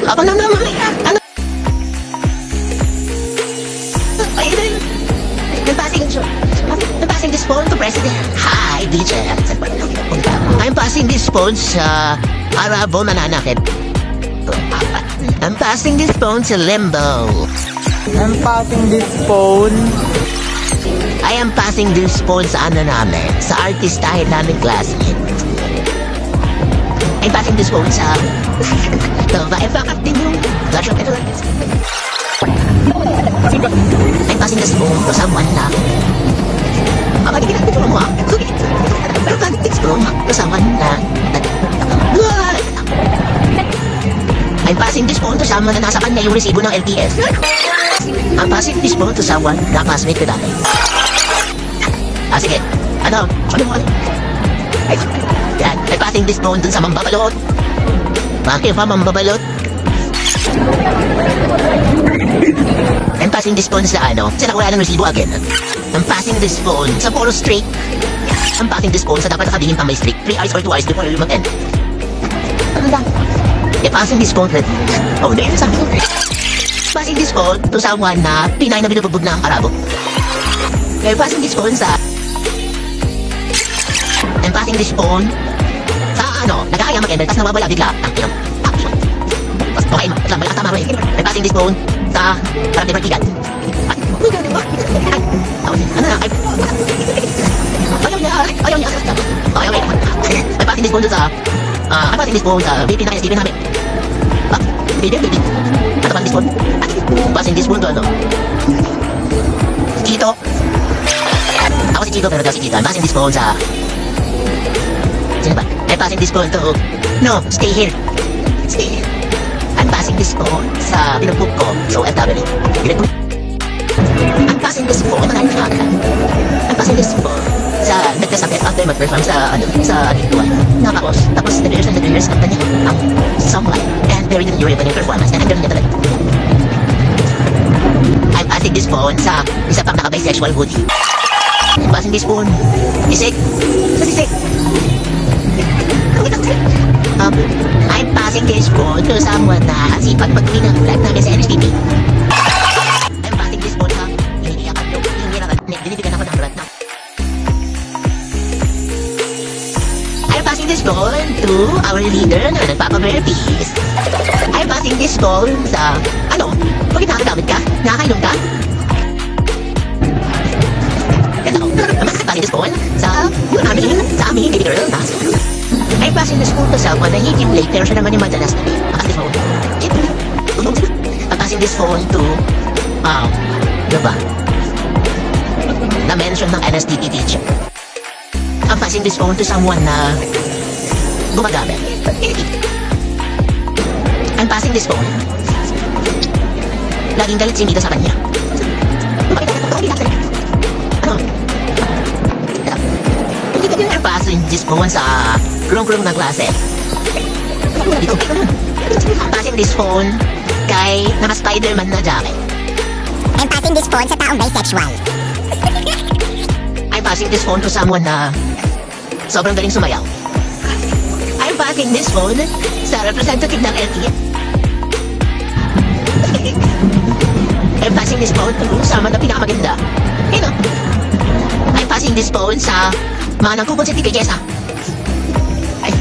Ako na naman. Ano? I'm passing this phone to President. Hi, DJ. I'm passing this phone sa Arabo Mananakit. I'm passing this phone to Limbo. I'm passing this phone. I am passing this phone sa ano namin, sa artistahin namin classmate. I'm passing this phone sa I'm passing this phone to someone na I'm passing this phone to someone na I'm passing this phone to someone na nasa kanya yung resibo ng LTS. I'm passing this phone to someone na classmate ko dati. Sige. Ano? Sabi mo ano? Yan. I'm passing this phone dun sa mambabalot. Bakit ba mambabalot? I'm passing this phone sa ano? Sa nakuha ng resibo again. I'm passing this phone sa puro streak. I'm passing this phone sa dapat nakabihin pa may streak 3 hours or 2 hours before you mag-end. Ano lang? I'm passing this phone with... Oh, hindi. Sabi ko. Passing this phone to someone na Pinay na binubugbog ng Arabo. I'm passing this phone sa... I'm passing this phone sa ano, nagkakaya mag-ender tapos nawawala bigla. Okay, malaki tama rin. I'm passing this phone sa parang divertigan. Ano na? Ayaw niya. I'm passing this phone sa... I'm passing this phone sa VP na Steven namin. Baby. Ano pa this phone? Passing this phone to ano? Si Chito. Ako si Chito pero daw si Chito. I'm passing this phone sa... Sino ba? I'm passing this phone to... No, stay here. Stay here. I'm passing this phone sa pinagbook ko sa OFW. I'm passing this phone. I'm passing this phone sa nagkasakit after mag-perform sa ano, sa Tigtuan. Tapos nag-rehearse ang kanya ang songline and very good yung kanyang performance and ang galing niya talaga. I'm passing this phone sa isa pang naka-bisexual hoodie. I'm passing this phone. Isik. Sa sisik. I'm passing this phone to someone na sipag pag-uwi ng vlog namin sa NSTP. I'm passing this phone sa iniiyakan nyo. Dinibigyan ako ng brand na. I'm passing this phone to our leader na nagpapa-burpees. I'm passing this phone sa... Ano? Bakit nakagamit ka? Nakakainom ka? Hello? I'm passing this phone sa aming baby girl na I'm passing this phone to someone na hindi play pero siya naman yung madalas na this phone. I'm passing this phone to diba? Na-mention ng NSTP teacher. I'm passing this phone to someone na gumagamit. I'm passing this phone. Laging galit si Mita sa kanya. Ano? I'm passing this phone sa krong-krong na klase. I'm passing this phone kay naka-Spider-Man na jacket. I'm passing this phone sa taong bisexual. I'm passing this phone to someone na sobrang galing sumayaw. I'm passing this phone sa representative ng LTS. I'm passing this phone to someone na pinakamaganda. You know? I'm passing this phone sa mga nagkukonsenti kay Jessa. Ay.